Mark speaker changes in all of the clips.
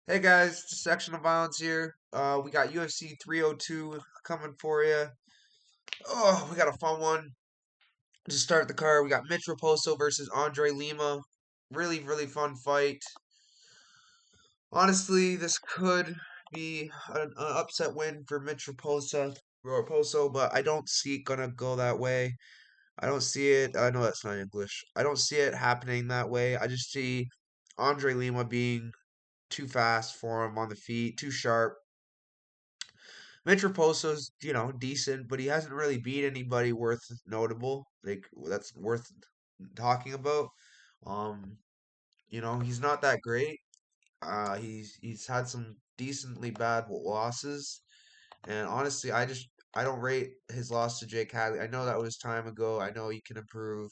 Speaker 1: Hey guys, Dissection of Violence here. We got UFC 302 coming for you. Oh, we got a fun one to start the card. We got Mitch Raposo versus Andre Lima. Really, really fun fight. Honestly, this could be an upset win for Mitch Raposo, but I don't see it gonna go that way. I don't see it. I know that's not English. I don't see it happening that way. I just see Andre Lima being too fast for him on the feet, too sharp. Mitch Raposo's, decent, but he hasn't really beat anybody worth notable, like that's worth talking about. Um, he's not that great. He's had some decently bad losses, and honestly, I don't rate his loss to Jake Hadley. I know that was time ago. I know he can improve,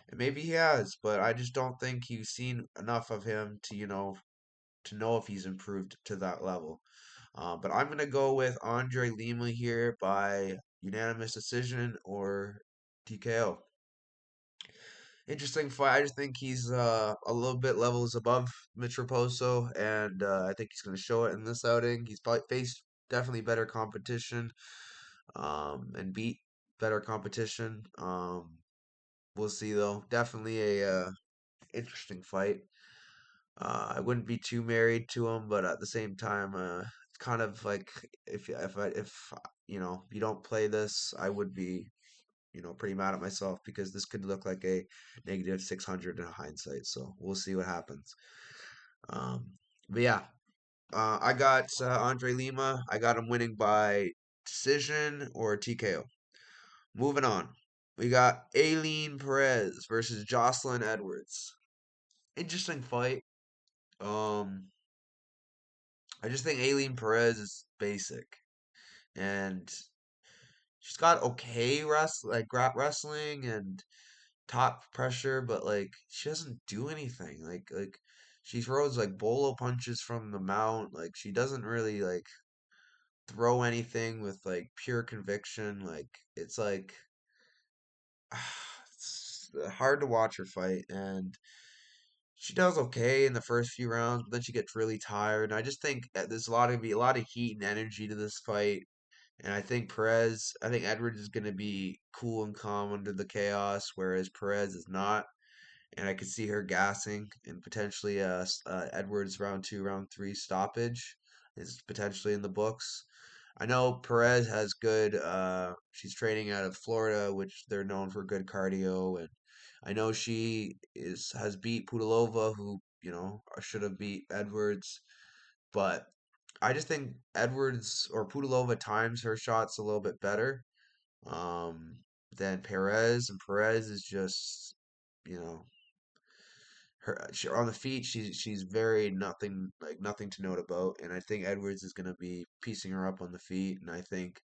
Speaker 1: and maybe he has, but I just don't think you've seen enough of him to know if he's improved to that level. But I'm going to go with Andre Lima here by unanimous decision or TKO. Interesting fight. I just think he's a little bit levels above Mitch Raposo, and I think he's going to show it in this outing. He's probably faced definitely better competition and beat better competition. We'll see though. Definitely a interesting fight. I wouldn't be too married to him, but at the same time, it's kind of like if you don't play this, I would be pretty mad at myself because this could look like a negative 600 in hindsight. So we'll see what happens. Um, but yeah, I got Andre Lima. I got him winning by decision or TKO. Moving on, we got Aileen Perez versus Jocelyn Edwards. Interesting fight. Um, I just think Aileen Perez is basic, and she's got okay wrestling and top pressure, but like she doesn't do anything. Like she throws like bolo punches from the mount. Like she doesn't really like throw anything with like pure conviction. Like it's like it's hard to watch her fight, and she does okay in the first few rounds, but then she gets really tired. And I just think there's a lot of heat and energy to this fight. And I think Edwards is going to be cool and calm under the chaos, whereas Perez is not. And I could see her gassing and potentially Edwards round two, round three stoppage is potentially in the books. I know Perez has good. She's training out of Florida, which they're known for good cardio, and I know she is has beat Pudilova, who should have beat Edwards, but I just think Edwards or Pudilova times her shots a little bit better um, than Perez, and Perez is just you know on the feet. She's very nothing to note about, and I think Edwards is going to be piecing her up on the feet, and I think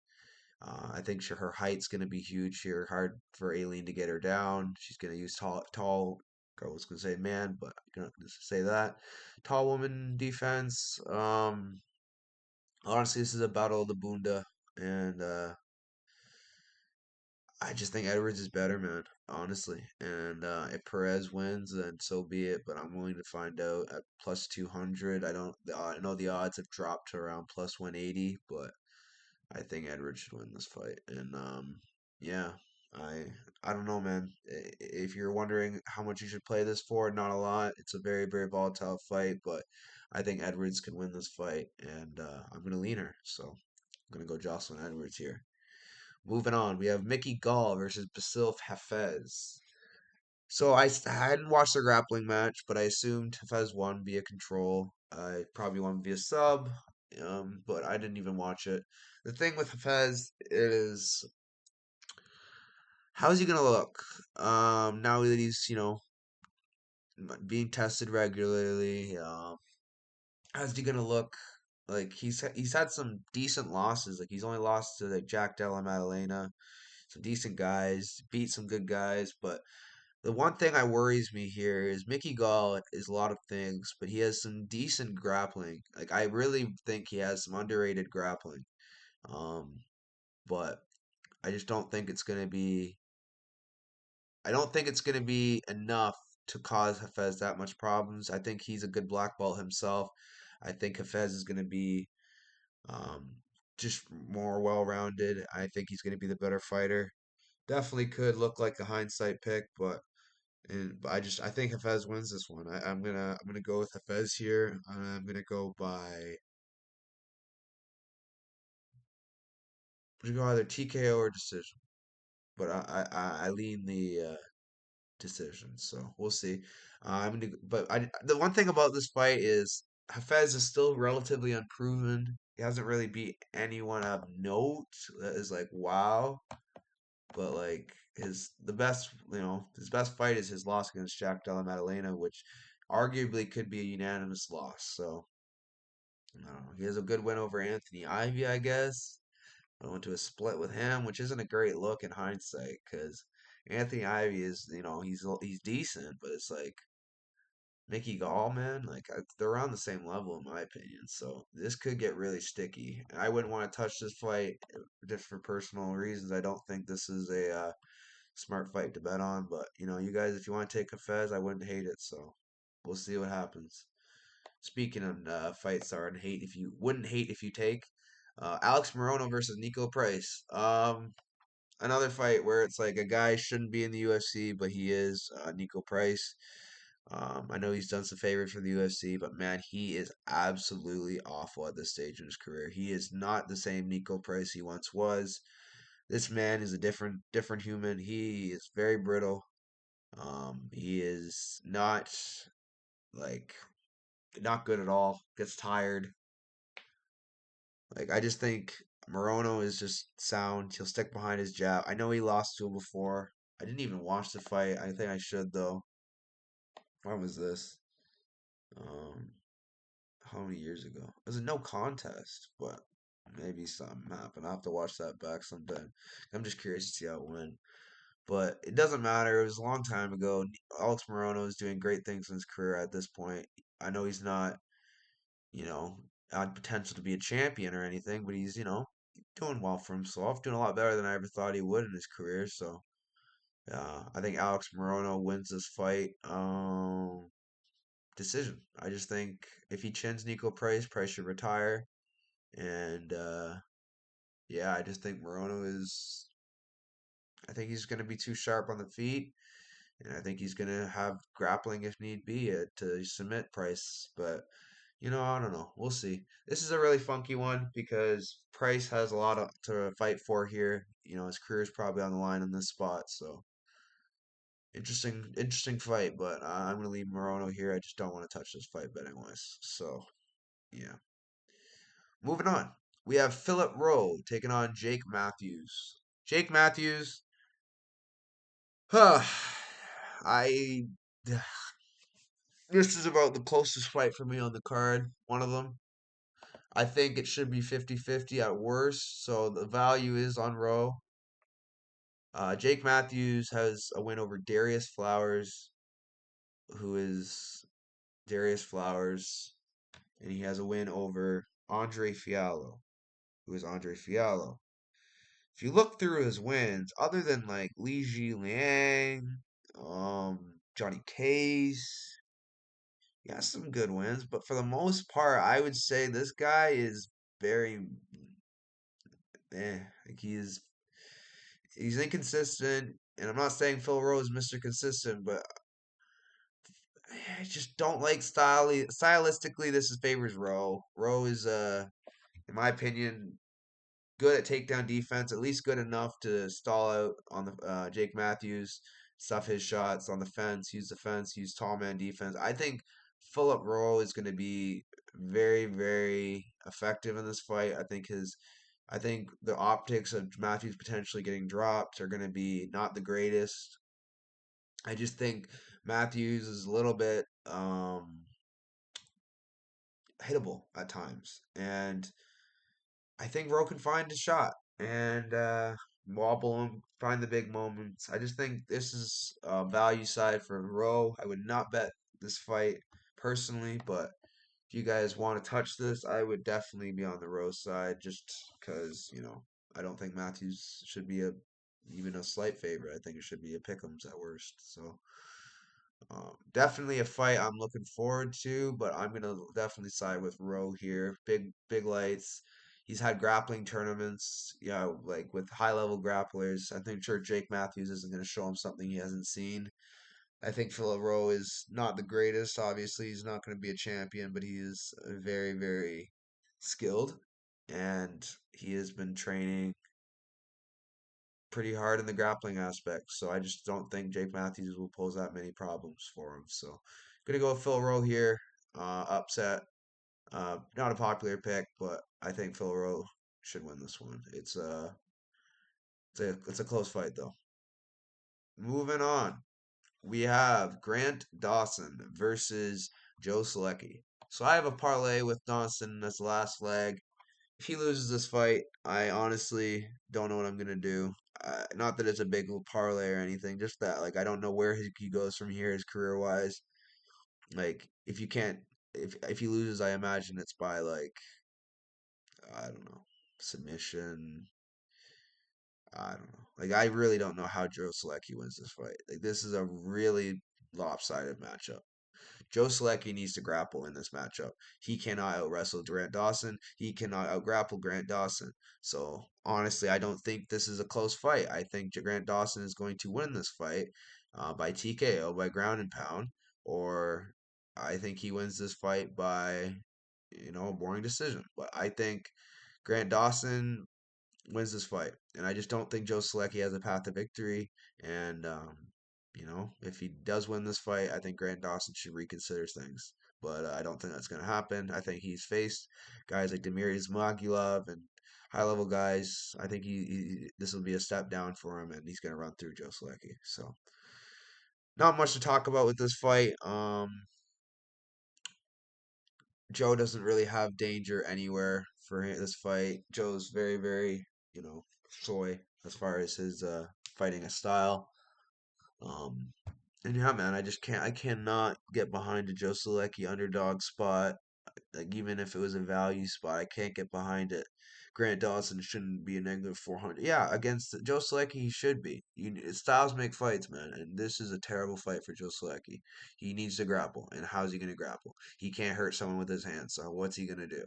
Speaker 1: her height's going to be huge here. Hard for Aileen to get her down. She's going to use tall. I was going to say man, but I'm not going to say that. Tall woman defense. Honestly, this is a battle of the Bunda, and I just think Edwards is better, man. Honestly, and if Perez wins, then so be it. But I'm willing to find out at plus 200. I know the odds have dropped to around plus 180, but I think Edwards should win this fight. And yeah, I don't know, man. If you're wondering how much you should play this for, not a lot. It's a very very volatile fight, but I think Edwards can win this fight, and I'm gonna lean her. So I'm gonna go Jocelyn Edwards here. Moving on, we have Mickey Gall versus Basil Hafez. So I hadn't watched the grappling match, but I assumed Hafez won via control. I probably won via sub, but I didn't even watch it. The thing with Hafez is, how's he gonna look? Now that he's being tested regularly, how's he gonna look? Like he's had some decent losses. Like he's only lost to like Jack Della Maddalena, some decent guys, beat some good guys, but the one thing that worries me here is Mickey Gall is a lot of things, but he has some decent grappling. Like I really think he has some underrated grappling. Um, but I just don't think it's gonna be. I don't think it's gonna be enough to cause Hafez that much problems. I think he's a good black belt himself. I think Hafez is going to be um, just more well-rounded. I think he's going to be the better fighter. Definitely could look like a hindsight pick, but I think Hafez wins this one. I'm gonna go with Hafez here. I'm gonna go either TKO or decision, but I lean the decision. So we'll see. The one thing about this fight is Hafez is still relatively unproven. He hasn't really beat anyone of note that is like wow. But like his best fight is his loss against Jack Della Maddalena, which arguably could be a unanimous loss. So I don't know. He has a good win over Anthony Ivy, I guess. I went to a split with him, which isn't a great look in hindsight because Anthony Ivy is, he's decent, but it's like Mickey Gall, man, like they're around the same level in my opinion. So this could get really sticky. And I wouldn't want to touch this fight just for personal reasons. I don't think this is a smart fight to bet on. But you guys, if you want to take a Fez, I wouldn't hate it. So we'll see what happens. Speaking of fights are and hate if you wouldn't hate if you take Alex Morono versus Nico Price. Another fight where it's like a guy shouldn't be in the UFC, but he is Nico Price. I know he's done some favors for the UFC, but man, he is absolutely awful at this stage in his career. He is not the same Nico Price he once was. This man is a different human. He is very brittle. He is not like not good at all. Gets tired. Like I just think Morono is just sound. He'll stick behind his jab. I know he lost to him before. I didn't even watch the fight. I think I should though. When was this? Um, how many years ago? It was a no contest, but maybe something happened. I'll have to watch that back sometime. I'm just curious to see how it went. But it doesn't matter. It was a long time ago. Alex Morono is doing great things in his career at this point. I know he's not, you know, had potential to be a champion or anything, but he's, doing well for himself, doing a lot better than I ever thought he would in his career. So, I think Alex Morono wins this fight. Decision. I just think if he chins Nico Price, Price should retire. And yeah, I just think Morono is. I think he's going to be too sharp on the feet, and I think he's going to have grappling if need be to submit Price. But I don't know. We'll see. This is a really funky one because Price has a lot to fight for here. His career is probably on the line in this spot. So interesting fight. But I'm gonna leave Morono here. I just don't want to touch this fight betting wise. So yeah. Moving on. We have Philip Rowe taking on Jake Matthews. Jake Matthews. Huh. I. This is about the closest fight for me on the card. One of them. I think it should be 50-50 at worst, so the value is on Rowe. Jake Matthews has a win over Darius Flowers, who is Darius Flowers, and he has a win over Andre Fiallo, who is Andre Fiallo. If you look through his wins, other than like Li Ji Liang, Johnny Case, he has some good wins, but for the most part, I would say this guy is very like he's inconsistent, and I'm not saying Phil Rowe is Mr. Consistent, but I just don't like stylistically. This is favors Rowe. Rowe is in my opinion, good at takedown defense, at least good enough to stall out on the Jake Matthews, stuff his shots on the fence, use tall man defense. I think Philip Rowe is going to be very, very effective in this fight. I think the optics of Matthews potentially getting dropped are going to be not the greatest. I just think Matthews is a little bit hittable at times, and I think Rowe can find a shot and wobble him, find the big moments. I just think this is a value side for Rowe. I would not bet this fight personally, but if you guys want to touch this, I would definitely be on the Rowe side just because, I don't think Matthews should be even a slight favorite. I think it should be a pick'ems at worst. So, Definitely a fight I'm looking forward to, but I'm gonna definitely side with Rowe here. Big lights. He's had grappling tournaments, like with high level grapplers. I think sure Jake Matthews isn't gonna show him something he hasn't seen. I think Phil Rowe is not the greatest. Obviously, he's not gonna be a champion, but he is very, very skilled, and he has been training pretty hard in the grappling aspect. So I just don't think Jake Matthews will pose that many problems for him. So gonna go with Phil Rowe here. Upset. Not a popular pick, but I think Phil Rowe should win this one. It's a close fight though. Moving on, we have Grant Dawson versus Joe Solecki. So I have a parlay with Dawson as the last leg. If he loses this fight, I honestly don't know what I'm gonna do. Not that it's a big parlay or anything, just that like I don't know where he goes from here, his career wise. Like if he loses, I imagine it's by like I don't know submission. I don't know. Like I really don't know how Joe Solecki wins this fight. Like this is a really lopsided matchup. Joe Solecki needs to grapple in this matchup. He cannot out wrestle Grant Dawson. He cannot out grapple Grant Dawson. So honestly, I don't think this is a close fight. I think Grant Dawson is going to win this fight by TKO, by ground and pound, or I think he wins this fight by a boring decision. But I think Grant Dawson wins this fight, and I just don't think Joe Solecki has a path to victory. And if he does win this fight, I think Grant Dawson should reconsider things. But I don't think that's going to happen. I think he's faced guys like Demetrius Magulov and high level guys. I think this will be a step down for him, and he's going to run through Joe Solecki. So not much to talk about with this fight. Joe doesn't really have danger anywhere for this fight. Joe's very, very, soy as far as his fighting style. Um, and yeah, man, I cannot get behind a Joe Solecki underdog spot. Like even if it was a value spot, I can't get behind it. Grant Dawson shouldn't be a negative 400. Yeah, against Joe Solecki, he should be. Styles make fights, man, and this is a terrible fight for Joe Solecki. He needs to grapple, and how's he going to grapple? He can't hurt someone with his hands, so what's he going to do?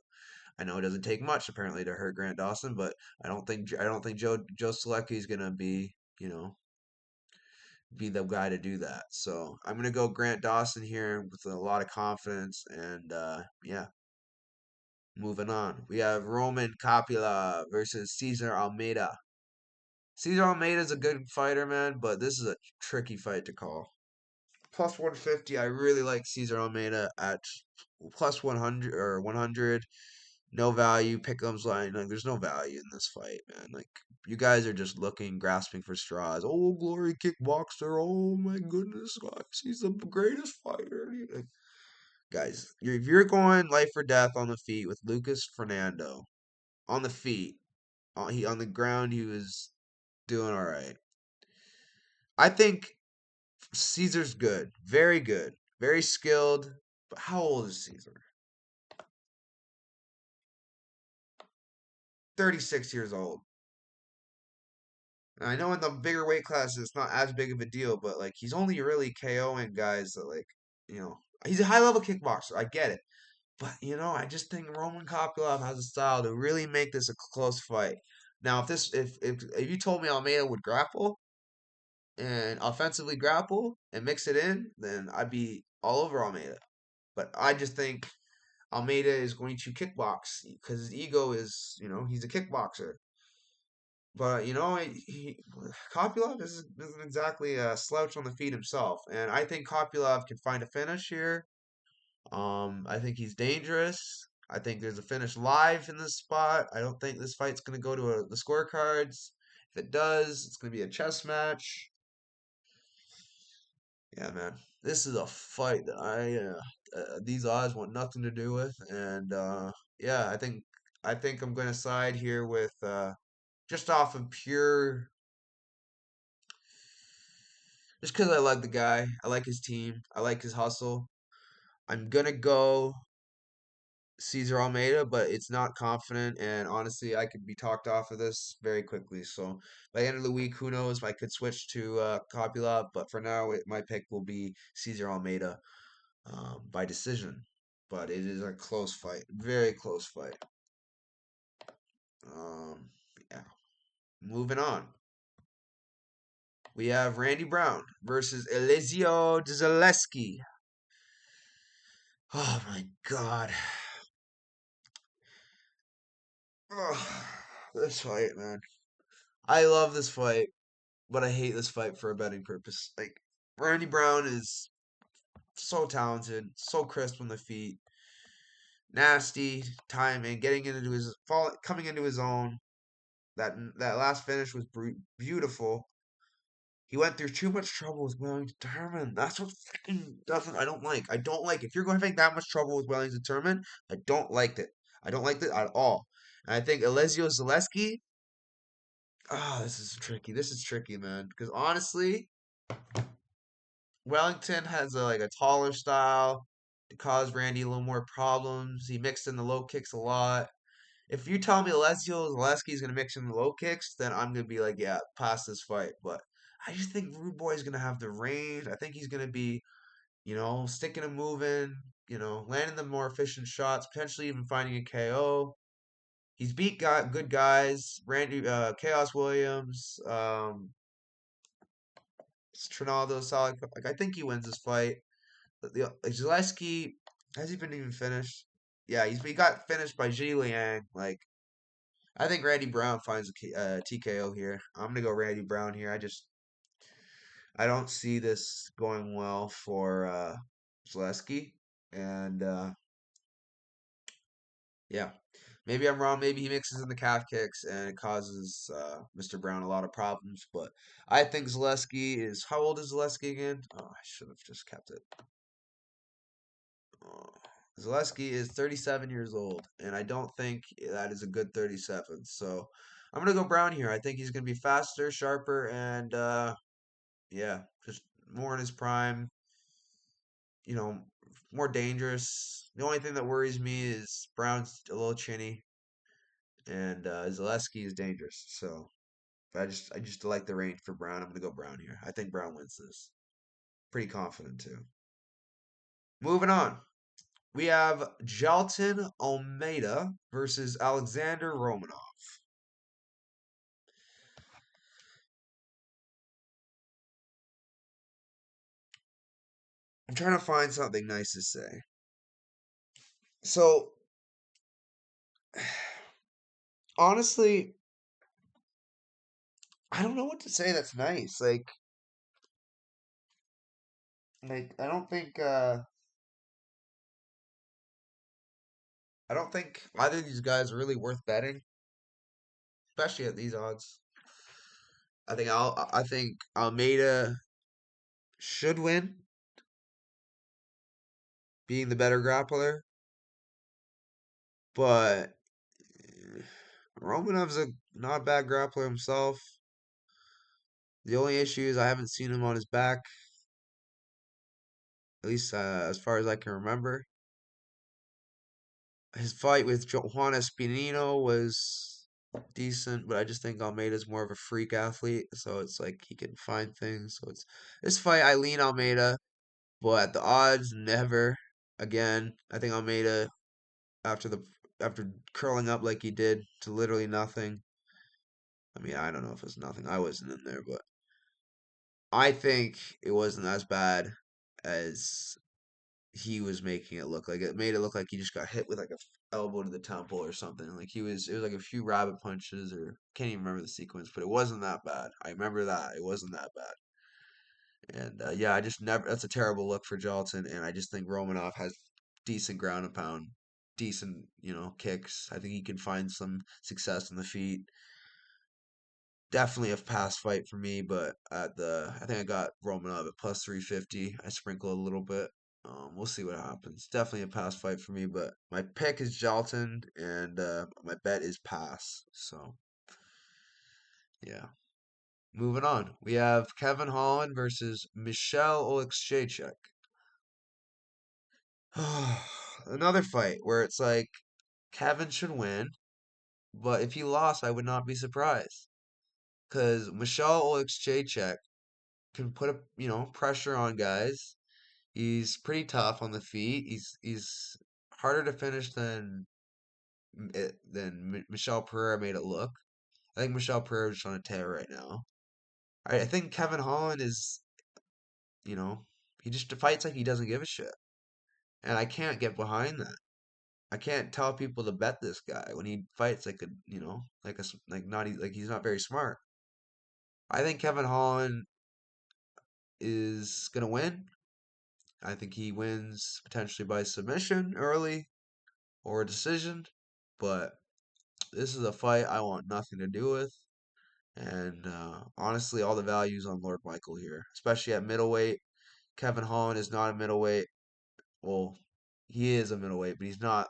Speaker 1: I know it doesn't take much apparently to hurt Grant Dawson, but I don't think Joe Solecki is going to be the guy to do that. So I'm gonna go Grant Dawson here with a lot of confidence, and yeah, moving on. We have Roman Kopylov versus Cesar Almeida. Cesar Almeida is a good fighter, man, but this is a tricky fight to call. Plus 150, I really like Cesar Almeida at plus 100 or 100. No value, pick'ems line. Like, there's no value in this fight, man. Like, you guys are just looking, grasping for straws. Oh, glory kickboxer. Oh my goodness, guys, he's the greatest fighter. Like, guys, if you're going life or death on the feet with Lucas Fernando on the feet, on the ground, he was doing all right. I think Caesar's good, very skilled. But how old is Caesar? 36 years old. And I know in the bigger weight classes it's not as big of a deal, but like he's only really KOing guys that he's a high level kickboxer. I get it. But I just think Roman Kopylov has a style to really make this a close fight. Now, if you told me Almeida would grapple and offensively grapple and mix it in, then I'd be all over Almeida. But I just think Almeida is going to kickbox because his ego is, he's a kickboxer. But Kopylov isn't exactly a slouch on the feet himself, and I think Kopylov can find a finish here. I think he's dangerous. I think there's a finish live in this spot. I don't think this fight's gonna go to the scorecards. If it does, it's gonna be a chess match. Yeah, man, this is a fight that these odds want nothing to do with, and yeah, I think I'm gonna side here with just off of pure just because I like the guy. I like his team. I like his hustle. I'm gonna go. Cesar Almeida, but it's not confident. And honestly, I could be talked off of this very quickly. So by the end of the week, who knows? I could switch to Kopylov, but for now, my pick will be Cesar Almeida by decision. But it is a close fight, very close fight. Um, yeah. Moving on, we have Randy Brown versus Elizio Zaleski. Oh my God. Oh, this fight, man. I love this fight, but I hate this fight for a betting purpose. Like, Randy Brown is so talented, so crisp on the feet, nasty timing, getting into his coming into his own. That last finish was beautiful. He went through too much trouble with Wellington Turman. That's what freaking doesn't I don't like. I don't like if you're going to make that much trouble with Wellington Turman. I don't like it. I don't like it at all. And I think Elizio Zaleski. This is tricky. This is tricky, man. Because honestly, Wellington has like a taller style to cause Randy a little more problems. He mixed in the low kicks a lot. If you tell me Alessio Zaleski is going to mix in the low kicks, then I'm going to be like, yeah, pass this fight. But I just think Rude Boy is going to have the range. I think he's going to be, sticking and moving, landing the more efficient shots, potentially even finding a KO. He's beat good guys, Randy, Chaos Williams, Trinaldo, solid. Like I think he wins this fight. Zaleski has he been even finished? Yeah, he got finished by Ji Liang. Like I think Randy Brown finds a TKO here. I'm gonna go Randy Brown here. I don't see this going well for Zaleski, and yeah, maybe I'm wrong. Maybe he mixes in the calf kicks and it causes Mr. Brown a lot of problems. But I think Zaleski is how old is Zaleski again? Oh, I should have just kept it. Oh. Zaleski is 37 years old, and I don't think that is a good 37. So I'm gonna go Brown here. I think he's gonna be faster, sharper, and yeah, just more in his prime. You know, more dangerous. The only thing that worries me is Brown's a little chinny, and Zaleski is dangerous. So I just like the range for Brown. I'm gonna go Brown here. I think Brown wins this. Pretty confident too. Moving on. We have Jalton Almeida versus Alexander Romanov. I'm trying to find something nice to say. So, honestly, I don't know what to say that's nice. Like I don't think either of these guys are really worth betting, especially at these odds. I think Almeida should win, being the better grappler, but Romanov's a not bad grappler himself. The only issue is I haven't seen him on his back, at least as far as I can remember. His fight with Juan Espinino was decent, but I just think Almeida's more of a freak athlete, so it's like he can find things. So it's this fight I lean Almeida, but at the odds, never again. I think Almeida after the after curling up like he did to literally nothing. I mean, I don't know if it's nothing. I wasn't in there, but I think it wasn't as bad as he was making it look like. It made it look like he just got hit with like a elbow to the temple or something. Like it was like a few rabbit punches or can't even remember the sequence, but it wasn't that bad. I remember that it wasn't that bad. And yeah, I just never. That's a terrible look for Jalton, and I just think Romanov has decent ground and pound, decent kicks. I think he can find some success in the feet. Definitely a pass fight for me, but I think I got Romanov at plus 350. I sprinkle a little bit. We'll see what happens. Definitely a pass fight for me, but my pick is Jalton, and my bet is pass. So yeah. Moving on, we have Kevin Holland versus Michelle Oleksiejczuk. another fight where it's like Kevin should win, but if he lost, I would not be surprised. Because Michelle Oleksiejczuk can put a pressure on guys. He's pretty tough on the feet. He's harder to finish than Michelle Pereira made it look. I think Michelle Pereira is on a tear right now. I think Kevin Holland is, you know, he just fights like he doesn't give a shit, and I can't get behind that. I can't tell people to bet this guy when he fights like a, like not like he's not very smart. I think Kevin Holland is gonna win. I think he wins potentially by submission early or a decision, but this is a fight I want nothing to do with. And honestly, all the values on Lord Michael here, especially at middleweight. Kevin Holland is not a middleweight. Well, he is a middleweight, but he's not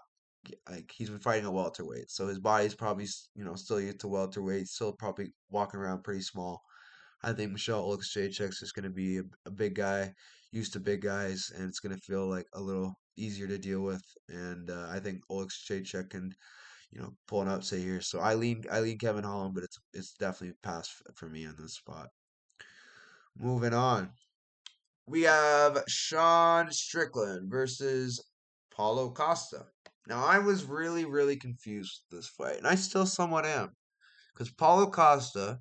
Speaker 1: like he's been fighting a welterweight, so his body's probably still used to welterweight, still probably walking around pretty small. I think Michelle Oleksiejczuk is going to be a big guy, used to big guys, and it's going to feel like a little easier to deal with. And I think Oleksiejczuk can pull an upset here. So I lean Kevin Holland, but it's definitely a pass for me on this spot. Moving on. We have Sean Strickland versus Paulo Costa. Now, I was really, really confused with this fight, and I still somewhat am, because Paulo Costa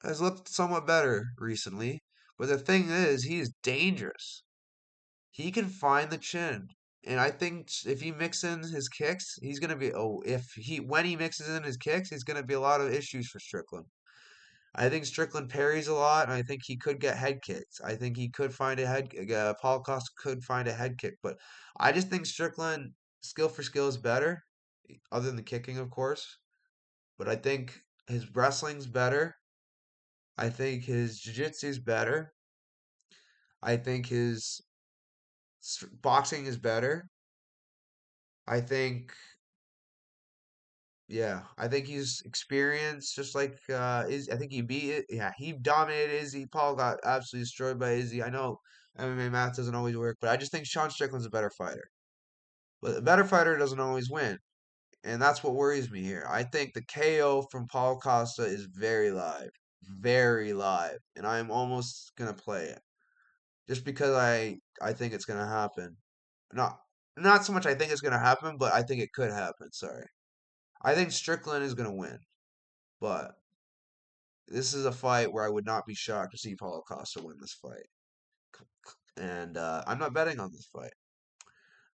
Speaker 1: has looked somewhat better recently, but the thing is, he is dangerous. He can find the chin, and I think if he mixes in his kicks, he's gonna be. Oh, if he when he mixes in his kicks, he's gonna be a lot of issues for Strickland. I think Strickland parries a lot, and I think he could get head kicks. I think he could find a head. Paul Costa could find a head kick, but I just think Strickland skill for skill is better, other than the kicking, of course. But I think his wrestling's better. I think his jiu-jitsu is better. I think his boxing is better. I think, yeah, I think he's experienced, just like I think he beat it. Yeah, he dominated Izzy. Paul got absolutely destroyed by Izzy. I know MMA math doesn't always work, but I just think Sean Strickland's a better fighter. But a better fighter doesn't always win, and that's what worries me here. I think the KO from Paul Costa is very live, and I'm almost gonna play it just because I think it's gonna happen. Not not so much I think it's gonna happen, but I think it could happen. Sorry. I think Strickland is gonna win, but this is a fight where I would not be shocked to see Paulo Costa win this fight. And I'm not betting on this fight.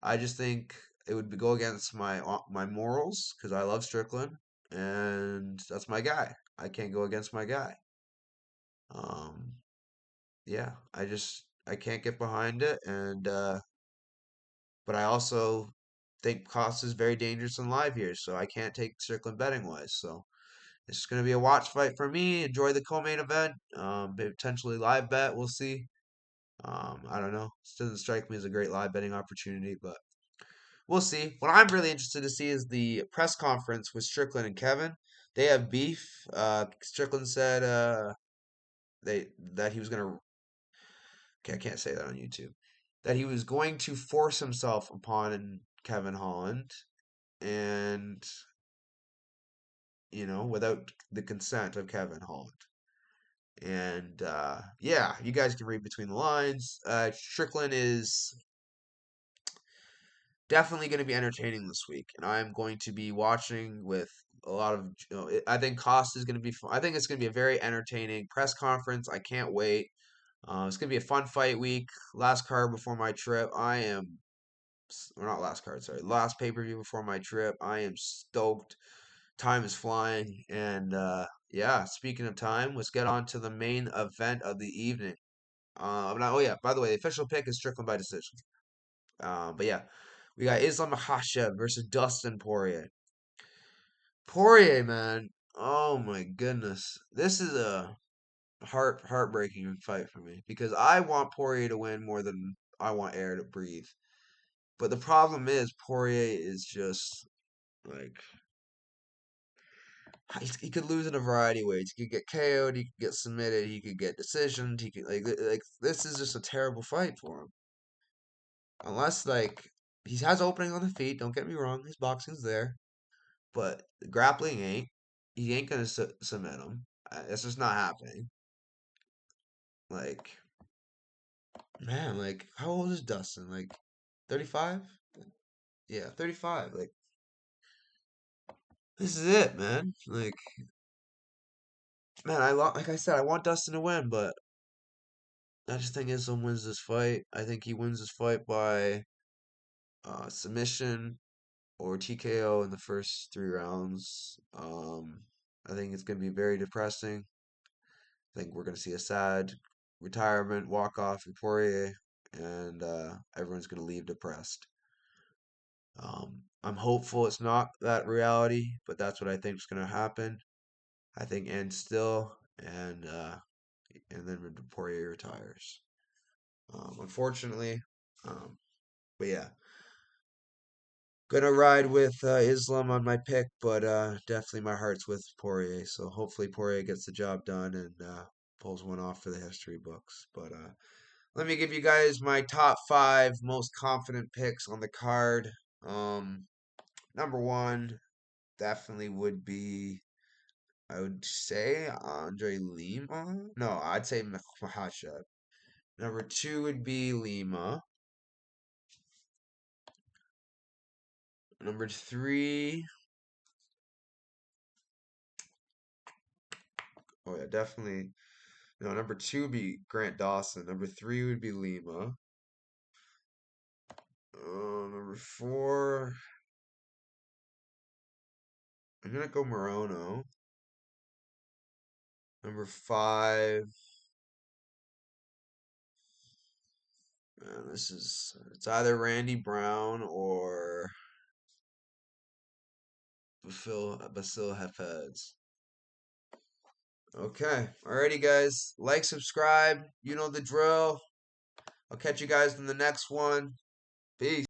Speaker 1: I just think it would go against my morals because I love Strickland, and that's my guy. I can't go against my guy. Um, yeah, I can't get behind it, and but I also think Costa is very dangerous and live here, so I can't take Strickland betting wise. So it's going to be a watch fight for me. Enjoy the co-main event. Potentially live bet. We'll see. I don't know. This doesn't strike me as a great live betting opportunity, but we'll see. What I'm really interested to see is the press conference with Strickland and Kevin. They have beef. Strickland said they that he was gonna. Okay, I can't say that on YouTube. That he was going to force himself upon Kevin Holland, and without the consent of Kevin Holland. And yeah, you guys can read between the lines. Strickland is definitely going to be entertaining this week, and I'm going to be watching with a lot of. I think Cost is going to be. I think it's going to be a very entertaining press conference. I can't wait. It's going to be a fun fight week. Last card before my trip. Or not last card. Sorry, last pay per view before my trip. I am stoked. Time is flying, and yeah. Speaking of time, let's get on to the main event of the evening. Oh yeah. By the way, the official pick is Strickland by decision. But yeah, we got Islam Makhachev versus Dustin Poirier. Poirier, man. Oh my goodness. This is a heartbreaking fight for me because I want Poirier to win more than I want air to breathe. But the problem is Poirier is just like he could lose in a variety of ways. He could get KO'd, he could get submitted, he could get decisioned, he could like this is just a terrible fight for him. Unless like he has opening on the feet. Don't get me wrong. His boxing's there, but grappling ain't. He ain't gonna submit him. It's just not happening. Like, man, like, how old is Dustin? Like, 35? Yeah, 35. Like, this is it, man. Like, man, like I said, I want Dustin to win, but I just think Islam wins this fight. I think he wins this fight by submission or TKO in the first 3 rounds. I think it's going to be very depressing. I think we're going to see a sad retirement walk off for Poirier, and everyone's going to leave depressed. I'm hopeful it's not that reality, but that's what I think is going to happen. I think end still, and then Poirier retires. Unfortunately, um, but yeah, gonna ride with Islam on my pick, but definitely my heart's with Poirier. So hopefully Poirier gets the job done and pulls one off for the history books. But let me give you guys my top 5 most confident picks on the card. Number 1 definitely would be, I would say, Andre Lima. No, I'd say Makhachev. Number 2 would be Lima. Number 3, oh yeah, definitely. No, number 2 would be Grant Dawson. Number 3 would be Lima. Number 4, I'm gonna go Morono. Number 5, man, it's either Randy Brown or Basil Hafez. Okay, alrighty, guys. Like, subscribe. You know the drill. I'll catch you guys in the next one. Peace.